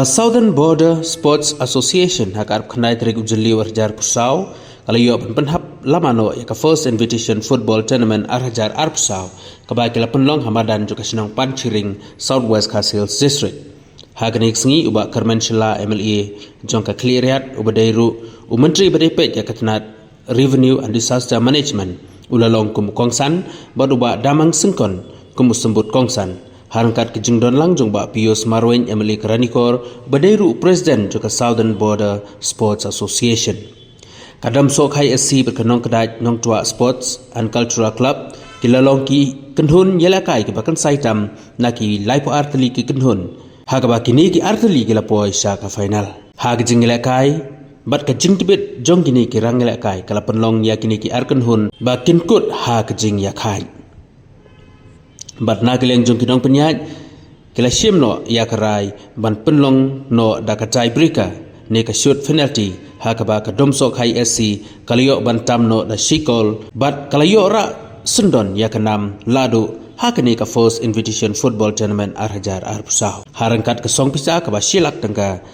Southern Border Sports Association hakar khnai trik ujli warjar pusau kalayo penhap lamano ya ka first invitation football tournament arhajar arpusau kabay kila penlong hamadan juga sinong Panchiring Southwest Castles District hagnik sngi uba Kermenshela MLA jongka cleariat uba dairu menteri bedepet ya katnat revenue and disaster management ulalong kum kongsan baduba damang sengkon kumusembut kongsan harangkat kejengdon langjong ba Pius Marwen MLA Karanikor badairu presiden juga Southern Border Sports Association kadam sok hai SC berkenong kedai nong tua Sports and Cultural Club kilalong ki kenhun yelakai ke bakan saitam naki laipo arteli ki kenhun hagaba kini ki arteli gilapo isya ka final hagjing yelakai bat kejing tibet jong kini ki rang yelakai kala penlong ya kini ki arkenhun ba kinkut hagjing yakai bat nageleng jong kinong penyaj kila shim no ya karai ban penlong no da ka tie breaker ne ka shoot penalty hakaba ka domsok hai SC kalayo ban tam no da shikol bat kalayo ra sundon ya kanam ladu hakani ka first invitation football tournament arhajar arpusau harangkat ka song pisa ka ba shilak tangka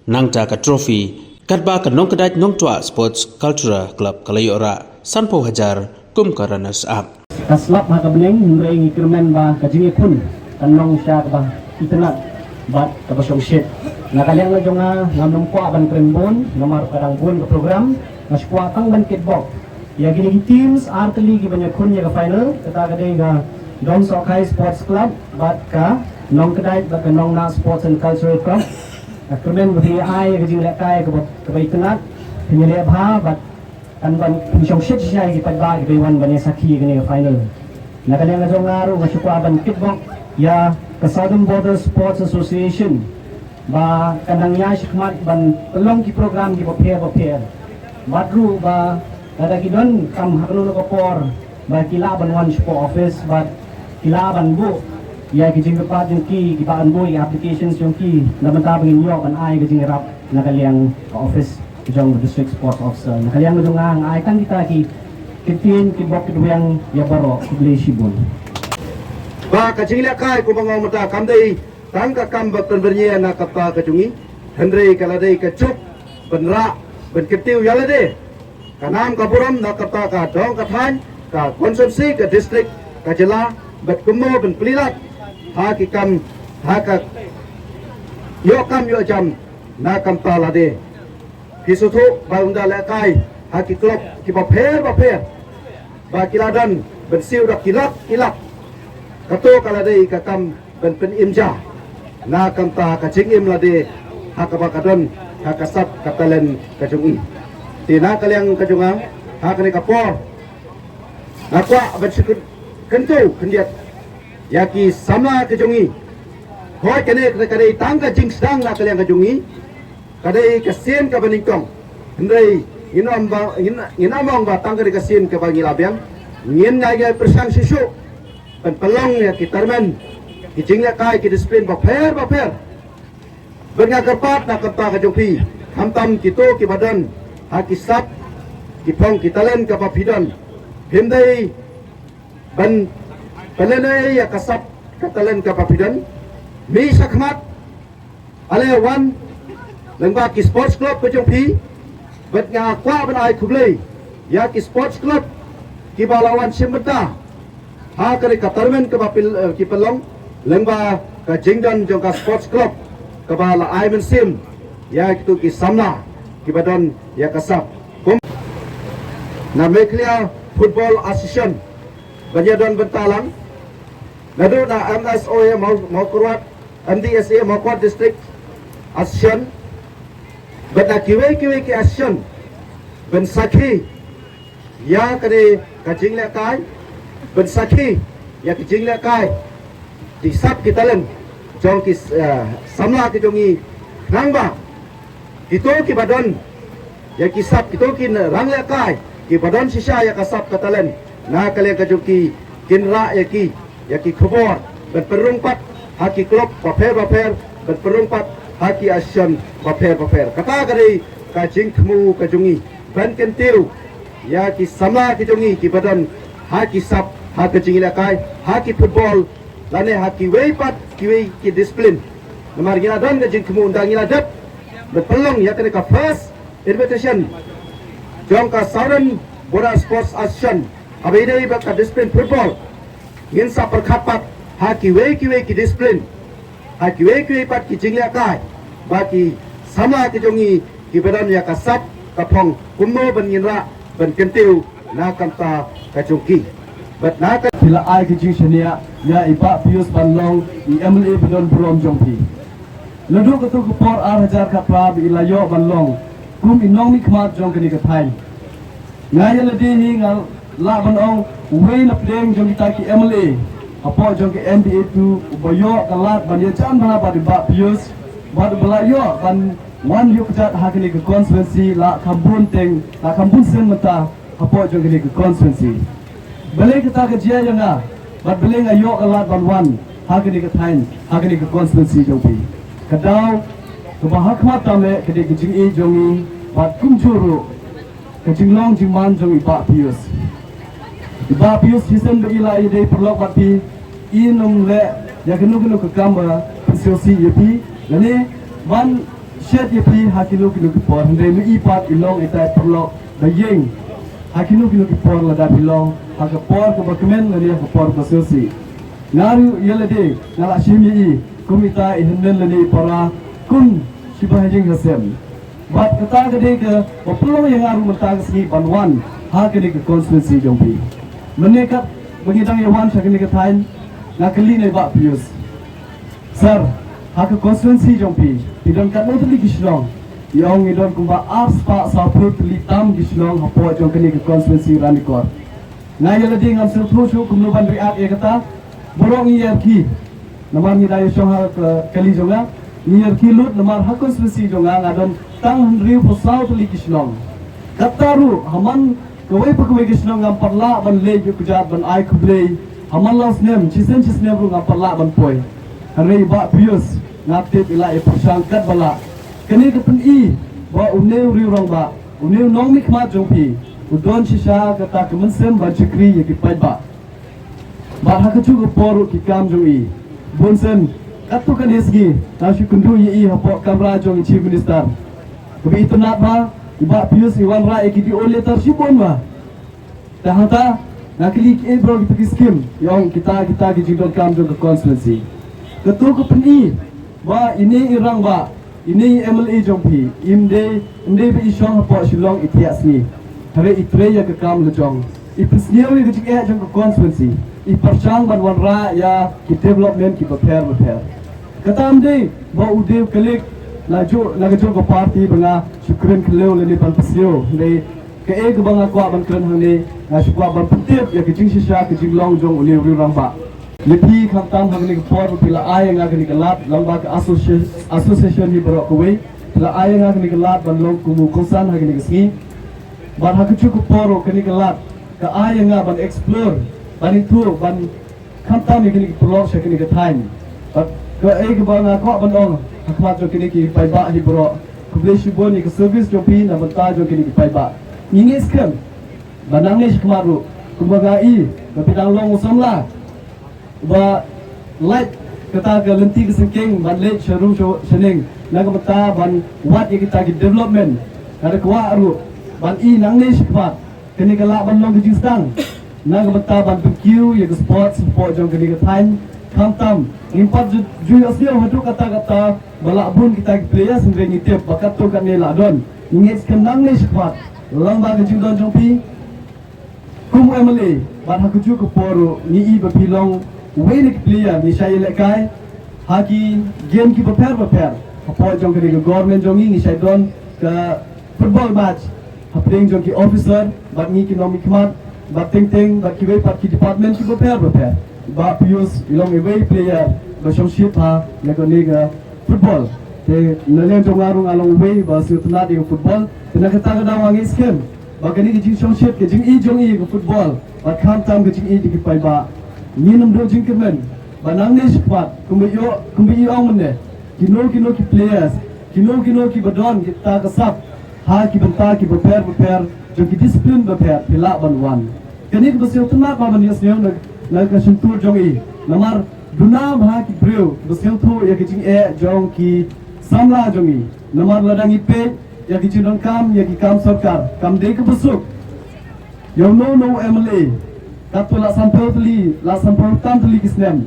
nangta ka trophy katba ka nong kadaj nong tua sports cultural club kalayo ra sanpo hajar kum ka runners up kaslap ha kabling nrai ngikirmen ba kajingi kun kanong siya ba itenat bat kabasong shit nakaliang na jonga ngamnong kwa ban krembon ngamar kadang bun ke program naskuwa tang ban kitbok ya gini teams arteli gi banyak kun ya ke final kata kadai ga dong sokai sports club bat ka nong kedai bat nong na sports and cultural club kirmen bhi ai kajing lekai ke bai tenat penyele bha bat kan ban pisong shit siya gi padba gi wan ban sakhi gini final nakaliang na jonga ro naskuwa ban kitbok ya ke Southern Border Sports Association ba kanang ya shikmat ban pelong ki program ki papier badru ba kada kidon kam hakno ko por ba kila ban wan shpo office ba kila ban bu ya ki jing pa jing ki ban bu applications yung ki namanta bangin yo ban ai ki jing rap nakaliang office jong district sports officer nakaliang jong ang ai kan kita ki kitin ki bok yang ya baro kubli shibun ba ka jing la kai ko bangong mata kam dei tangka kam baktan bernya na kapa kacungi hendrei kaladei kacup benra ben ketiu yalade kanam kapuram na kapa ka dong kathan ka konsumsi ka district ka jela bet kumo ben pelilat ha ki kam ha ka yo kam yo jam na kam talade kisutu baunda lekai ha ki klop ki baper ba kiladan ben siu dak kilap kato kaladei ka kam ben pen imja na kamta kacing im lade hakaba kadon hakasap katalen kacungi tina kaliang kacunga hakane kapor nakwa bersyukur kentu kendiat yaki sama kacungi hoi kene kadai tangga jing sedang na kaliang kacungi kadai kasien ka beningkong hendai inamong ba tangga kasien ka bangilabiang ngin ngai persang sisu pen pelong ya kitarmen kijingnya kai ki disiplin baper benga kerpat nak kata ka jongpi hamtam kito ki badan haki sap ki pong ki talen ka papidan hindai ban pelene ya kasap ka talen ka papidan mi sakmat ale wan lengba ki sports club ka jongpi benga kwa ban ai kublei ya ki sports club ki balawan simbeta ha kare katarmen ka papil ki pelong lengba ka jingdan jong ka sports club ka bala aimen sim ya kitu ki samna ki badan ya kasap na meklia football association banyadan bentalang nadu na MSO ya mau kuat MDSA mau kuat district association benda kiwe ki association ben sakhi ya kare ka jingle kai ben sakhi ya ki jingle kai di sap kita len jong ki samla ki jongi rangba kito ki badan ya ki sap kito ki rang le kai ki badan sisa ya ka sap katalen na kale ka joki kinra ya ki khobor ben perungpat haki klub paper ben perungpat haki asyan paper kata kare ka jing khmu ka jongi ben kentiu ya ki samla ki jongi ki badan haki sap haki jingila kai haki football lane haki weipat kiwi ki disiplin Namar gila dan ke jing kemu undang gila dat berpelong ya kena ka first invitation jong ka Southern Border Sports Association abidai ba ka disiplin football ngin sa perkapat haki we ki disiplin haki we pat ki jinglia kai baki sama ki jongi ki badan ya ka sap ka phong kumno ban ngin ra ban kentiu na kanta ka jongki bat na ka Bila ai ke jing shania ya iba Pius Banlong I MLA Bedon Brom Jongpi. Lalu ketu kepor Hajar Kapra bi ilayo Banlong kum inong mi kmat jong kini katai. Ngaya ledi hi ngal la banong we na pdeng jong kita ki MLA. Apo jong ki NBA tu ubayo kalat ban ye jan bana ba di ba Pius ba belayo ban wan yuk jat ha kini ke constituency la kambun teng la kambun sen mata apo jong kini ke constituency. Beli kita ke jia yang ah, bat beli ngayo alat banwan, hagini ke tain, hagini ke konstitusi jompi. Kadau, kebahak mata me kede ke jing e jongi, bat kumjuru, ke jing long jing man jongi Pak Pius. Pak Pius hisem be ila ide perlok bat pi, inum le, ya kenu ke kamba, pensiosi yepi, lani ban shed yepi hakilu ke por, hendai me ipat ilong itai perlok, dayeng, hakilu ke por lada bilong. Hak por ke bakemen lani hak por konstitusi. Ngaru yelade ngalak shimi komita ihnen lani para kun shibah jing hasem. Bat kata gede ke pelong yang ngaru mentang segi banwan hak gede ke konstitusi jompi. Menekat mengidang yawan syakini ke tain ngakeli ne Pak Pius. Sir, hak konstitusi jompi tidak kat no teli kishlong. Yang idon kumba ars pak saput litam kishlong hapo jongkeni ke konstitusi ranikor. Ngaya lagi ngam selfushu kumluban riak ya kata borong iyarki namar ni dayo shong kali jonga iyarki lut namar hakun spesi jonga ngadon tang riu posau tuli kishlong kataru haman kawai pakawai kishlong ngam parla ban le yu kujat ban ai kublei haman laus nem chisem ru ngam parla ban poi hari ba Pius ngaptip ila e persangkat bala kini kepen I ba uneu riu rong ba uneu nong mikmat jongpi udon shisha kata kemensem bajikri ye kipai ba ba hakachu ko poru ki kam joi bonsen katu kan esgi tasu kundu ye hapo kamra jong chief minister kebi itu nak ba iba Pius Iwan ra ekidi ole tarsibon ba tahata nakili ke bro ki pergi skim yang kita ki jidon kam jong ke constituency ketu ko peni ba ini irang ba ini MLA jongpi imde be isong hapo shilong itias ni hari itre ya ke kam lejong ipsniawi ke jik jong ke constituency iparchang ban wan ra ya ki development ki prepare katam de ba udev kalik laju ko party banga syukren keleu le pan pasio le ke e banga kwa ban kren hang ne syukwa ban putip ya ke jing shisha ke jing long jong uli ri ramba lepi kham tam hang ne por pila ai nga ke lat lamba ke association ni bro ko we pila ai nga ke lat ban long kumu kosan hang ne ski ban hakuchu ko poro ke lat ka ai nga ban explore ban itu ban kham tam ni ke pro sha ke time but ke e banga kwa ban ong hakmat jo kini ki pai ba hi bro kuble shiboni ke service jo pi na banta jo kini ki pai ba ini skam banang ni shikmaru kumbaga I kapitang long usamla ba light kata ke lenti ke sengking ban le sharum sheneng na banta ban what ye kita ki development kada kwa aru ban I nang ni shikmat kini kala ban long ki jistang na banta ban PQ ye ke sports support jo kini ke time kamtam impat ju asio hadu kata balak bun kita player sendiri ngitip bakat tu kan nela don ngit kenang ni squad lamba ke judon jompi kum MLA ban hakuju ke poru ni I bapilong wenik player ni saya lekai haki game ki prepare apa jong ke government jongi ni saya don ke football match hapeng jong ki officer bat ni ki nomi kmat bat ting bat ki pat ki department ki prepare ba Pius ilong away player ba ship ha lega football te nalen jongarung along way ba sutna di football tena kata kada wangi skem ba kani ki ship ke jing I jong I ke football ba kham tam ke jing I di pai ba ni nam do jing kemen ba nang ne squad kumbi ong ne kino ki players kino ki badon kita kasap ha ki banta ki prepare jong ki discipline prepare pila ban wan kani ke sutna ba ban yes ne na ka sentur jong I namar Duna bah ki brio dosel thu ya ki jing jong ki samla jongi namar ladang ipe ya ki jing kam ya ki kam sarkar kam de ke besuk yo no MLA katu la sampel tli la sampel tam tli kisnem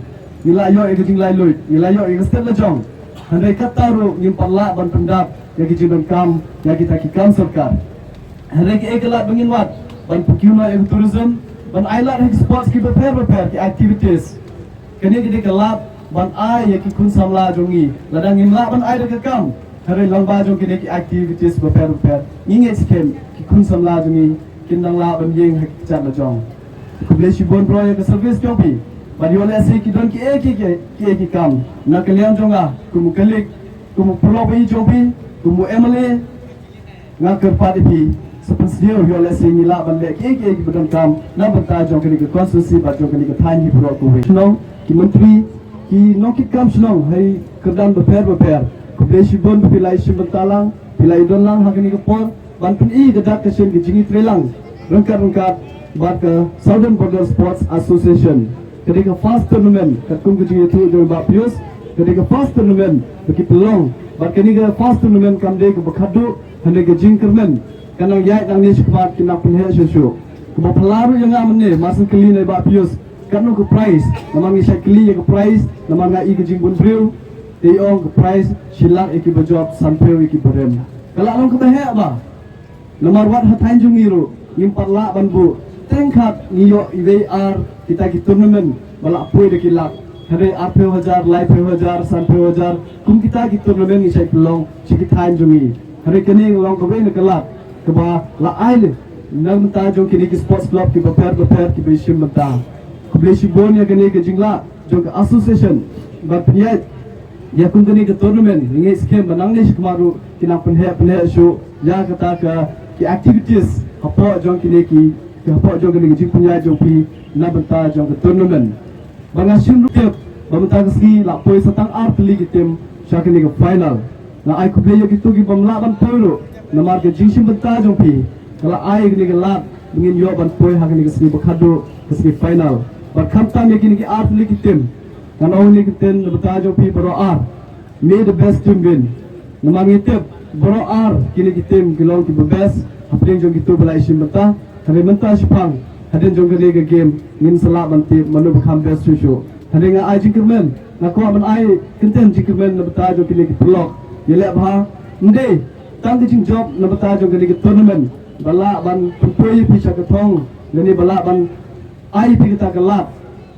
nila yo ya ki jing lai loit nila yo ya stet la jong handai kataru nim palla ban pendap ya ki jing kam ya ki ta ki kam sarkar handai ki eklat bangin wat ban pukuna ya tourism ban ailat sports ki prepare ki activities kini kita kelab ban ai ya ki kun samla jongi ladang imla ban ai de kam hari long ba jong kini ki activities prepare inge skem ki kun samla jongi kindang la ban yeng hak chat la jong kubleshi bon pro ya ke service jobi ban yo le se ki don ki kam na kalian jonga kumu kalik kumu pro bi jobi kumu emale ngakar padi pi sepensiyo yo le se ni la ban le ki bedan kam na banta jong kini ke konstitusi ba jong kini ke thanyi pro ko we no ki menteri ki nokit kam senong hai kerdan beper kubleshi bon pilai simbentalang pilai donlang hakini ke por banpun I gedak kesen ki jingi trelang rengkat bat ke Southern Border Sports Association ketika fast tournament kum ki jingi tu jo ba pius ketika fast tournament bagi pelong bat kenika fast tournament kam de ke bakhadu hande ke jing kermen kanang yai nang ni sikbat kinak punhe susu kuba pelaru yang amne masan keli ne ba pius kanu ke prize namang isai keli ke prize namang ngai ke jingbun breu teong ke prize silang iki berjob sampai iki berem kalau long ke behe ba nomor wat hatain jungiru impar la banbu tengkat niyo IVR kita ki tournament bala poi de kilak hare 8000 live 1000 1000 kum kita ki tournament isai pelong sikit hain jungi hare kini long ke behe kelak ke ba la aile nang ta jong kini ki sports club ki prepare ki bishim mata kubleshi bon ya gani ke jingla jong association ba pnyat ya kun gani ke tournament ngi skem banang ni kemaru kina penhe show ya kata ki activities hapo jong kini ki hapo jong gani jing punya jong pi na banta jong ke tournament bangasin rupet bamta ski la poi satang art league tim syakini ke final na ai kuble yo gitu ki bamla ban polo na mar ke jing sim banta jong pi kala ai gani ke lat ngin yo ban poi hakini ke ski bakhado ke ski final berkamtan ya kini ki art league tim dan only kiten betajo pi bro ar may the best team win namang itip bro ar kini ki tim kilong ki best apring jong gitu bela isim beta kami menta sipang hadin jong ke liga game ngin sala banti manu bekam best susu hadin nga ai jingkermen na ko ban ai kenten jingkermen na betajo ki liga blok yele bha nde tang ki jing job na betajo ki liga tournament bala ban pui pi chakatong ngani bala ban ai pi kita kelap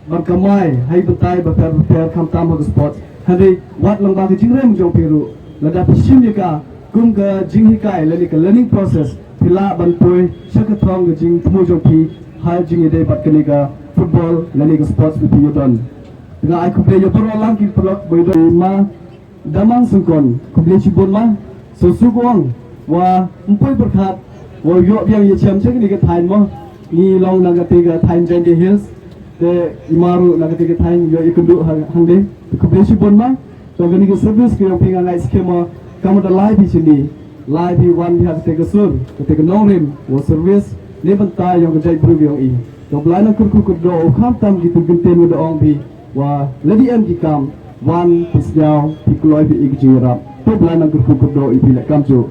berkamai hai betai berper kam tam ke sport hari wat lang ba ke jingrem jong piru lada pisim ka kum ke jing hikai lani ke learning process pila ban poi sakathong ke jing tmu jong pi hai jing ide bat ke liga football lani ke sports pi yodon dengan ai kuble yo pro lang ki plok boido ma damang sungkon kuble chibon ma sosugong wa mpoi berkhat wa yo biang ye chem che ni ke thain mo ni long na ke tiga thain jenge hills de imaru na ketika thain yo ikundu hangde kublesi bonma to gani ke service ke yang pinga ngai skema kamu da live sini live one have take sur ketika nongrim wo service ne banta yang ke jai bru yang I to blana kurku do kham tam gitu genten do ong bi wa lady em ki kam one pisjau pikloi bi ik jirap to blana kurku do I bi la kam jo